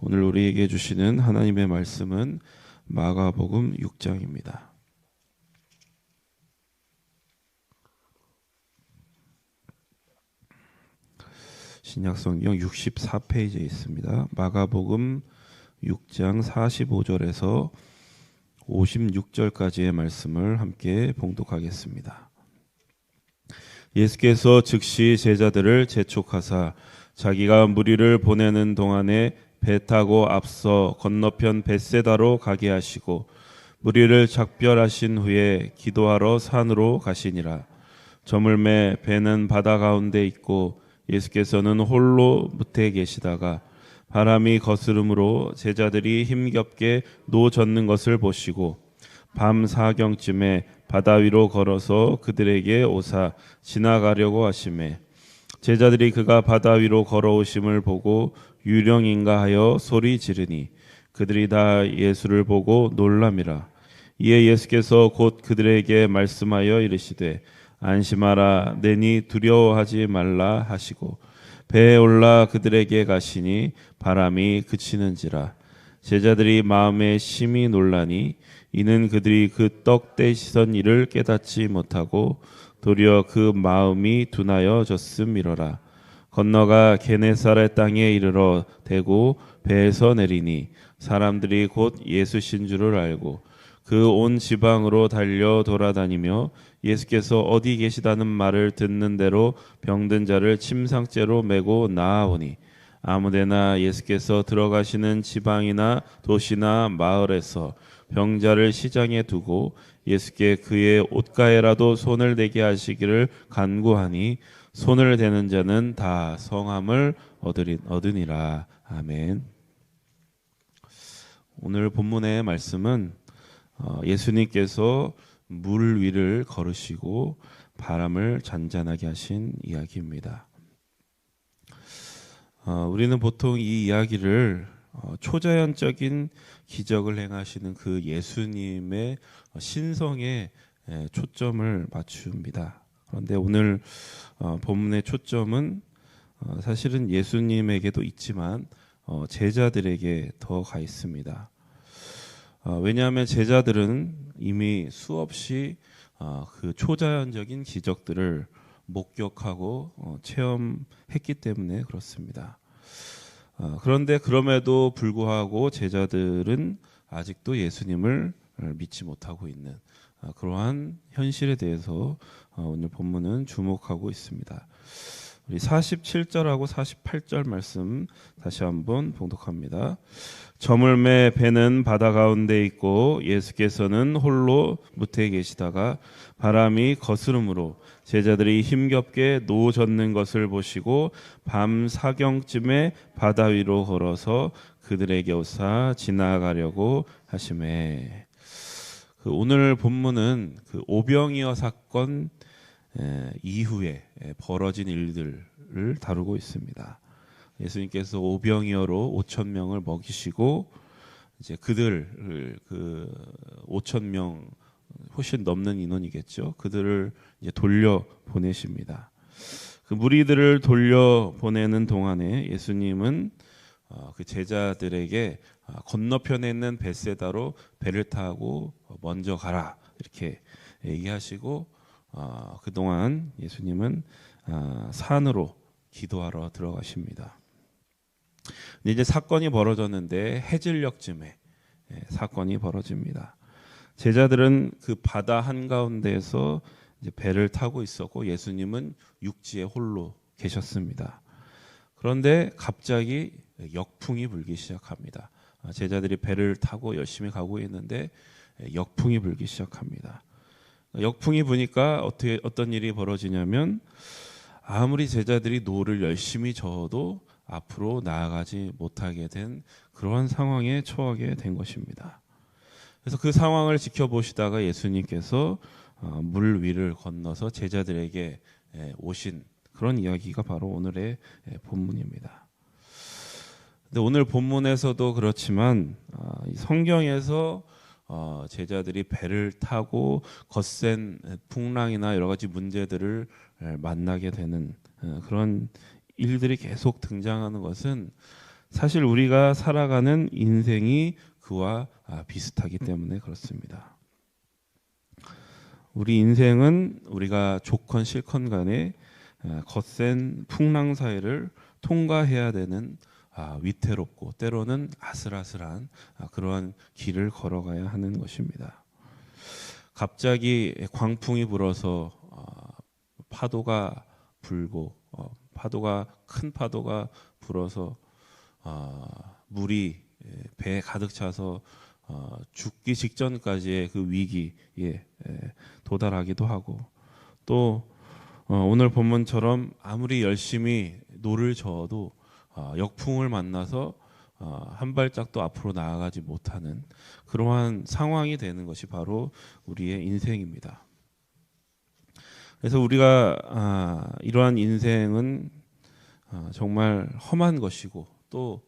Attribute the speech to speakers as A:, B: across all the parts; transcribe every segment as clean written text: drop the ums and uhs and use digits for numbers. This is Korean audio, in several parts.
A: 오늘 우리에게 주시는 하나님의 말씀은 마가복음 6장입니다. 신약성경 64페이지에 있습니다. 마가복음 6장 45절에서 56절까지의 말씀을 함께 봉독하겠습니다. 예수께서 즉시 제자들을 재촉하사 자기가 무리를 보내는 동안에 배 타고 앞서 건너편 벳세다로 가게 하시고 무리를 작별하신 후에 기도하러 산으로 가시니라. 저물매 배는 바다 가운데 있고 예수께서는 홀로 무태에 계시다가 바람이 거스름으로 제자들이 힘겹게 노 젓는 것을 보시고 밤 사경쯤에 바다 위로 걸어서 그들에게 오사 지나가려고 하시매 제자들이 그가 바다 위로 걸어오심을 보고 유령인가 하여 소리 지르니 그들이 다 예수를 보고 놀람이라. 이에 예수께서 곧 그들에게 말씀하여 이르시되 안심하라 내니 두려워하지 말라 하시고 배에 올라 그들에게 가시니 바람이 그치는지라. 제자들이 마음에 심히 놀라니 이는 그들이 그 떡 떼시던 일을 깨닫지 못하고 도리어 그 마음이 둔하여 졌음이로라. 건너가 게네사렛 땅에 이르러 대고 배에서 내리니 사람들이 곧 예수신 줄을 알고 그 온 지방으로 달려 돌아다니며 예수께서 어디 계시다는 말을 듣는 대로 병든 자를 침상째로 메고 나아오니 아무데나 예수께서 들어가시는 지방이나 도시나 마을에서 병자를 시장에 두고 예수께 그의 옷가에라도 손을 대게 하시기를 간구하니 손을 대는 자는 다 성함을 얻으니라. 아멘. 오늘 본문의 말씀은 예수님께서 물 위를 걸으시고 바람을 잔잔하게 하신 이야기입니다. 우리는 보통 이 이야기를 초자연적인 기적을 행하시는 그 예수님의 신성에 초점을 맞춥니다. 그런데 오늘 본문의 초점은 사실은 예수님에게도 있지만 제자들에게 더 가 있습니다. 왜냐하면 제자들은 이미 수없이 그 초자연적인 기적들을 목격하고 체험했기 때문에 그렇습니다. 그런데 그럼에도 불구하고 제자들은 아직도 예수님을 믿지 못하고 있는 그러한 현실에 대해서 오늘 본문은 주목하고 있습니다. 우리 47절하고 48절 말씀 다시 한번 봉독합니다. 저물매 배는 바다 가운데 있고 예수께서는 홀로 무태에 계시다가 바람이 거스름으로 제자들이 힘겹게 노 젓는 것을 보시고 밤 사경쯤에 바다 위로 걸어서 그들에게 오사 지나가려고 하시매. 오늘 본문은 그 오병이어 사건 이후에 벌어진 일들을 다루고 있습니다. 예수님께서 오병이어로 5천 명을 먹이시고 이제 그들을 그 5천 명 훨씬 넘는 인원이겠죠. 그들을 이제 돌려 보내십니다. 그 무리들을 돌려 보내는 동안에 예수님은 그 제자들에게 건너편에 있는 벳세다로 배를 타고 먼저 가라 이렇게 얘기하시고 그동안 예수님은 산으로 기도하러 들어가십니다. 근데 이제 사건이 벌어졌는데 해질녘쯤에 사건이 벌어집니다. 제자들은 그 바다 한가운데에서 이제 배를 타고 있었고 예수님은 육지에 홀로 계셨습니다. 그런데 갑자기 역풍이 불기 시작합니다. 제자들이 배를 타고 열심히 가고 있는데 역풍이 불기 시작합니다. 역풍이 부니까 어떤 일이 벌어지냐면 아무리 제자들이 노를 열심히 저어도 앞으로 나아가지 못하게 된 그러한 상황에 처하게 된 것입니다. 그래서 그 상황을 지켜보시다가 예수님께서 물 위를 건너서 제자들에게 오신 그런 이야기가 바로 오늘의 본문입니다. 근데 오늘 본문에서도 그렇지만 성경에서 제자들이 배를 타고 거센 풍랑이나 여러 가지 문제들을 만나게 되는 그런 일들이 계속 등장하는 것은 사실 우리가 살아가는 인생이 그와 비슷하기 때문에 그렇습니다. 우리 인생은 우리가 좋건 싫건 간에 거센 풍랑 사이를 통과해야 되는 위태롭고 때로는 아슬아슬한 그러한 길을 걸어가야 하는 것입니다. 갑자기 광풍이 불어서 파도가 불고 큰 파도가 불어서 물이 배에 가득 차서 죽기 직전까지의 그 위기에 도달하기도 하고, 또 오늘 본문처럼 아무리 열심히 노를 저어도 역풍을 만나서 한 발짝도 앞으로 나아가지 못하는 그러한 상황이 되는 것이 바로 우리의 인생입니다. 그래서 우리가 이러한 인생은 정말 험한 것이고 또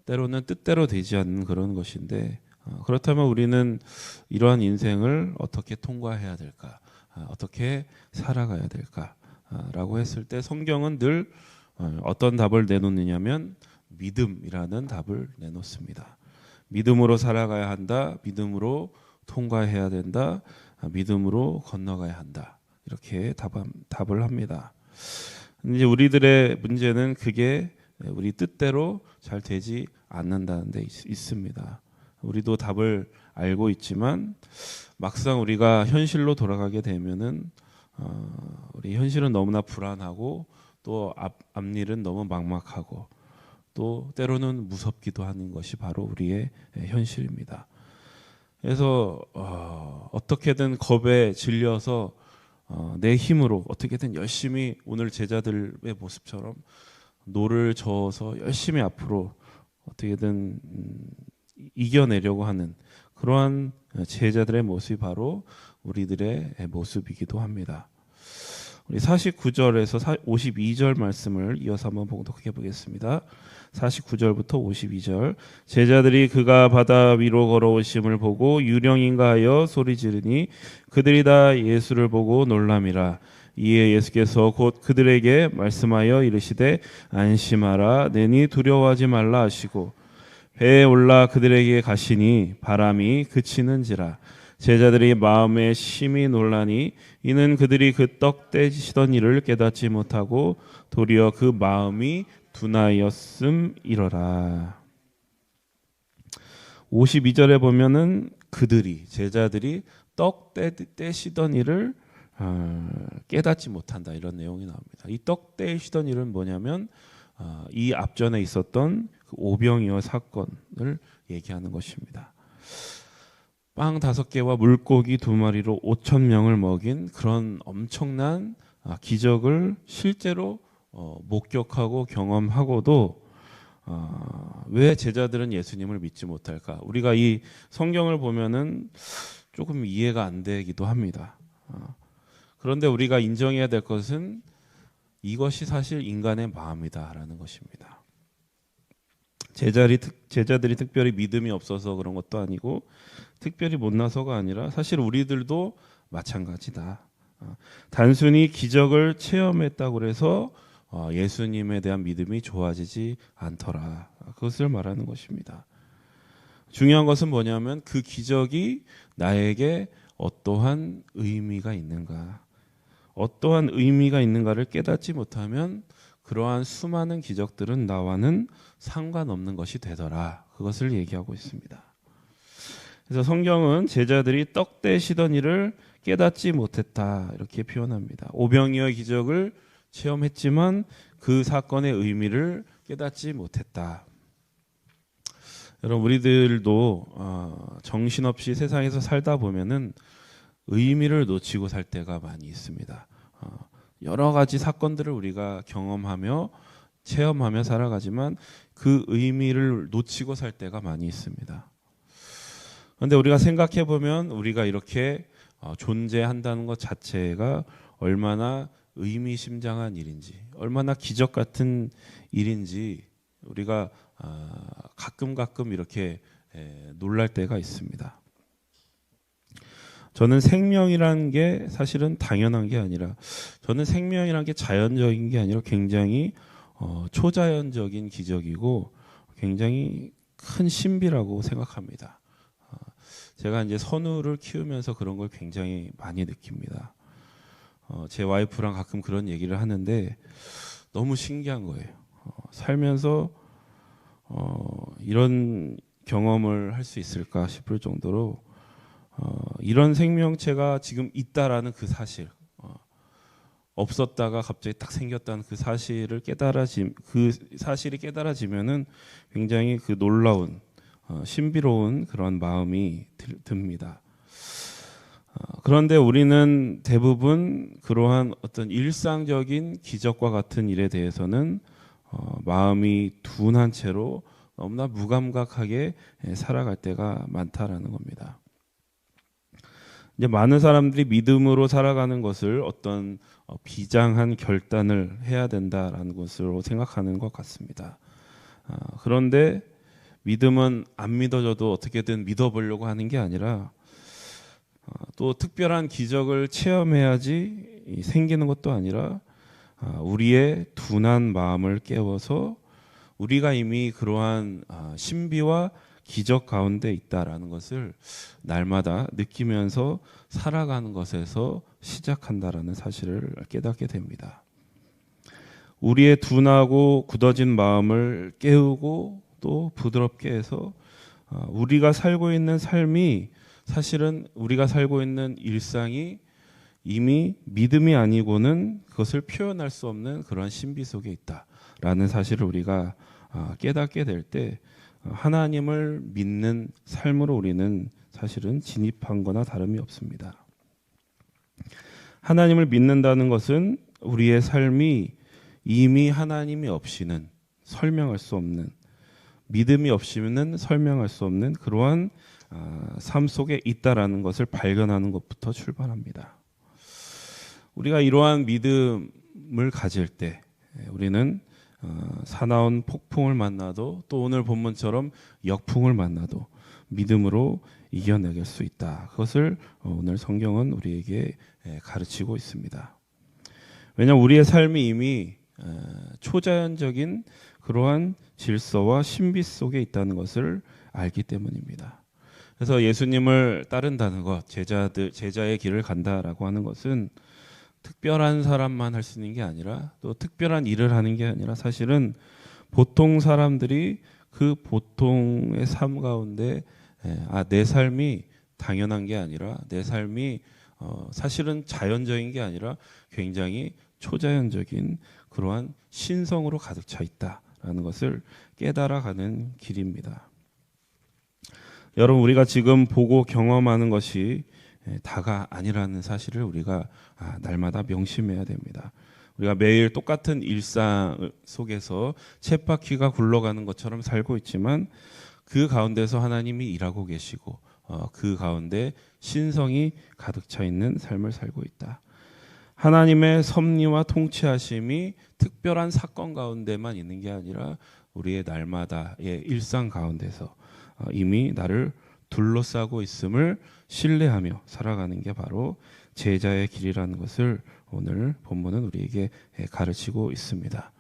A: 때로는 뜻대로 되지 않는 그런 것인데, 그렇다면 우리는 이러한 인생을 어떻게 통과해야 될까, 어떻게 살아가야 될까라고 했을 때 성경은 늘 어떤 답을 내놓느냐면 믿음이라는 답을 내놓습니다. 믿음으로 살아가야 한다, 믿음으로 통과해야 된다, 믿음으로 건너가야 한다, 이렇게 답을 합니다. 이제 우리들의 문제는 그게 우리 뜻대로 잘 되지 않는다는 데 있습니다. 우리도 답을 알고 있지만 막상 우리가 현실로 돌아가게 되면은 우리 현실은 너무나 불안하고 또 앞일은 너무 막막하고 또 때로는 무섭기도 하는 것이 바로 우리의 현실입니다. 그래서 어떻게든 겁에 질려서 내 힘으로 어떻게든 열심히 오늘 제자들의 모습처럼 노를 저어서 열심히 앞으로 어떻게든 이겨내려고 하는 그러한 제자들의 모습이 바로 우리들의 모습이기도 합니다. 우리 49절에서 52절 말씀을 이어서 한번 봉독해 보겠습니다. 49절부터 52절. 제자들이 그가 바다 위로 걸어오심을 보고 유령인가 하여 소리 지르니 그들이 다 예수를 보고 놀람이라. 이에 예수께서 곧 그들에게 말씀하여 이르시되 안심하라, 내니 두려워하지 말라 하시고 배에 올라 그들에게 가시니 바람이 그치는지라. 제자들이 마음에 심히 놀라니 이는 그들이 그 떡 떼시던 일을 깨닫지 못하고 도리어 그 마음이 둔하였음이러라. 52절에 보면은 제자들이 떡 떼시던 일을 깨닫지 못한다, 이런 내용이 나옵니다. 이 떡 떼시던 일은 뭐냐면 이 앞전에 있었던 그 오병이어 사건을 얘기하는 것입니다. 빵 5개와 물고기 2마리로 5,000명을 먹인 그런 엄청난 기적을 실제로 목격하고 경험하고도 왜 제자들은 예수님을 믿지 못할까? 우리가 이 성경을 보면은 조금 이해가 안 되기도 합니다. 그런데 우리가 인정해야 될 것은 이것이 사실 인간의 마음이다라는 것입니다. 제자들이 특별히 믿음이 없어서 그런 것도 아니고 특별히 못나서가 아니라 사실 우리들도 마찬가지다. 단순히 기적을 체험했다고 해서 예수님에 대한 믿음이 좋아지지 않더라, 그것을 말하는 것입니다. 중요한 것은 뭐냐면 그 기적이 나에게 어떠한 의미가 있는가, 어떠한 의미가 있는가를 깨닫지 못하면 그러한 수많은 기적들은 나와는 상관없는 것이 되더라, 그것을 얘기하고 있습니다. 그래서 성경은 제자들이 떡 떼시던 일을 깨닫지 못했다, 이렇게 표현합니다. 오병이어 기적을 체험했지만 그 사건의 의미를 깨닫지 못했다. 여러분, 우리들도 정신없이 세상에서 살다 보면은 의미를 놓치고 살 때가 많이 있습니다. 여러 가지 사건들을 우리가 경험하며 체험하며 살아가지만 그 의미를 놓치고 살 때가 많이 있습니다. 그런데 우리가 생각해 보면 우리가 이렇게 존재한다는 것 자체가 얼마나 의미심장한 일인지, 얼마나 기적 같은 일인지 우리가 가끔 이렇게 놀랄 때가 있습니다. 저는 생명이라는 게 사실은 당연한 게 아니라, 저는 생명이라는 게 자연적인 게 아니라 굉장히 초자연적인 기적이고 굉장히 큰 신비라고 생각합니다. 제가 이제 선우를 키우면서 그런 걸 굉장히 많이 느낍니다. 제 와이프랑 가끔 그런 얘기를 하는데 너무 신기한 거예요. 살면서 이런 경험을 할 수 있을까 싶을 정도로 이런 생명체가 지금 있다라는 그 사실, 없었다가 갑자기 딱 생겼다는 그 사실을 그 사실이 깨달아지면은 굉장히 그 놀라운 신비로운 그런 마음이 듭니다. 그런데 우리는 대부분 그러한 어떤 일상적인 기적과 같은 일에 대해서는 마음이 둔한 채로 너무나 무감각하게 살아갈 때가 많다라는 겁니다. 이제 많은 사람들이 믿음으로 살아가는 것을 어떤 비장한 결단을 해야 된다라는 것으로 생각하는 것 같습니다. 그런데 믿음은 안 믿어져도 어떻게든 믿어보려고 하는 게 아니라 또 특별한 기적을 체험해야지 생기는 것도 아니라 우리의 둔한 마음을 깨워서 우리가 이미 그러한 신비와 기적 가운데 있다라는 것을 날마다 느끼면서 살아가는 것에서 시작한다라는 사실을 깨닫게 됩니다. 우리의 둔하고 굳어진 마음을 깨우고 또 부드럽게 해서 우리가 살고 있는 삶이 사실은 우리가 살고 있는 일상이 이미 믿음이 아니고는 그것을 표현할 수 없는 그런 신비 속에 있다라는 사실을 우리가 깨닫게 될 때 하나님을 믿는 삶으로 우리는 사실은 진입한 거나 다름이 없습니다. 하나님을 믿는다는 것은 우리의 삶이 이미 하나님이 없이는 설명할 수 없는, 믿음이 없이는 설명할 수 없는 그러한 삶 속에 있다라는 것을 발견하는 것부터 출발합니다. 우리가 이러한 믿음을 가질 때 우리는 사나운 폭풍을 만나도 또 오늘 본문처럼 역풍을 만나도 믿음으로 이겨내길 수 있다. 그것을 오늘 성경은 우리에게 가르치고 있습니다. 왜냐하면 우리의 삶이 이미 초자연적인 그러한 질서와 신비 속에 있다는 것을 알기 때문입니다. 그래서 예수님을 따른다는 것, 제자의 길을 간다라고 하는 것은 특별한 사람만 할 수 있는 게 아니라 또 특별한 일을 하는 게 아니라 사실은 보통 사람들이 그 보통의 삶 가운데 내 삶이 당연한 게 아니라 내 삶이 사실은 자연적인 게 아니라 굉장히 초자연적인 그러한 신성으로 가득 차 있다라는 것을 깨달아가는 길입니다. 여러분, 우리가 지금 보고 경험하는 것이 다가 아니라는 사실을 우리가 날마다 명심해야 됩니다. 우리가 매일 똑같은 일상 속에서 쳇바퀴가 굴러가는 것처럼 살고 있지만 그 가운데서 하나님이 일하고 계시고 그 가운데 신성이 가득 차 있는 삶을 살고 있다. 하나님의 섭리와 통치하심이 특별한 사건 가운데만 있는 게 아니라 우리의 날마다의 일상 가운데서 이미 나를 둘러싸고 있음을 신뢰하며 살아가는 게 바로 제자의 길이라는 것을 오늘 본문은 우리에게 가르치고 있습니다.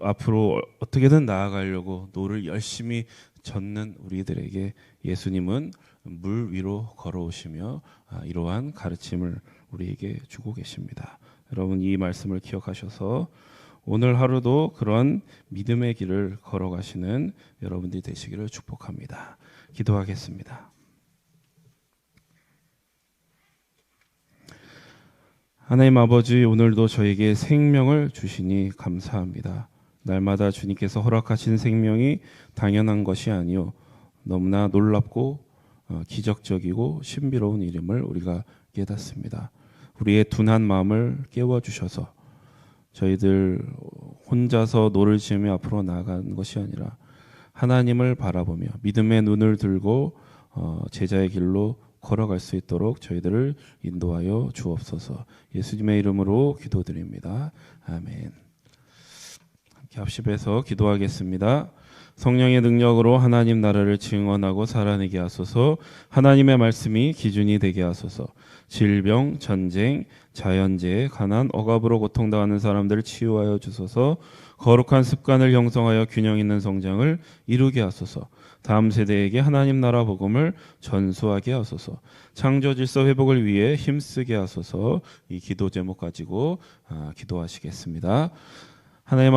A: 앞으로 어떻게든 나아가려고 노를 열심히 젓는 우리들에게 예수님은 물 위로 걸어오시며 이러한 가르침을 우리에게 주고 계십니다. 여러분, 이 말씀을 기억하셔서 오늘 하루도 그런 믿음의 길을 걸어가시는 여러분들이 되시기를 축복합니다. 기도하겠습니다. 하나님 아버지, 오늘도 저에게 생명을 주시니 감사합니다. 날마다 주님께서 허락하신 생명이 당연한 것이 아니요 너무나 놀랍고 기적적이고 신비로운 일임을 우리가 깨닫습니다. 우리의 둔한 마음을 깨워주셔서 저희들 혼자서 노를 지으며 앞으로 나아가는 것이 아니라 하나님을 바라보며 믿음의 눈을 들고 제자의 길로 걸어갈 수 있도록 저희들을 인도하여 주옵소서. 예수님의 이름으로 기도드립니다. 아멘. 함께 합심해서 기도하겠습니다. 성령의 능력으로 하나님 나라를 증언하고 살아내게 하소서. 하나님의 말씀이 기준이 되게 하소서. 질병, 전쟁, 자연재해, 가난, 억압으로 고통당하는 사람들을 치유하여 주소서. 거룩한 습관을 형성하여 균형 있는 성장을 이루게 하소서. 다음 세대에게 하나님 나라 복음을 전수하게 하소서. 창조 질서 회복을 위해 힘쓰게 하소서. 이 기도 제목 가지고 기도하시겠습니다. 하나님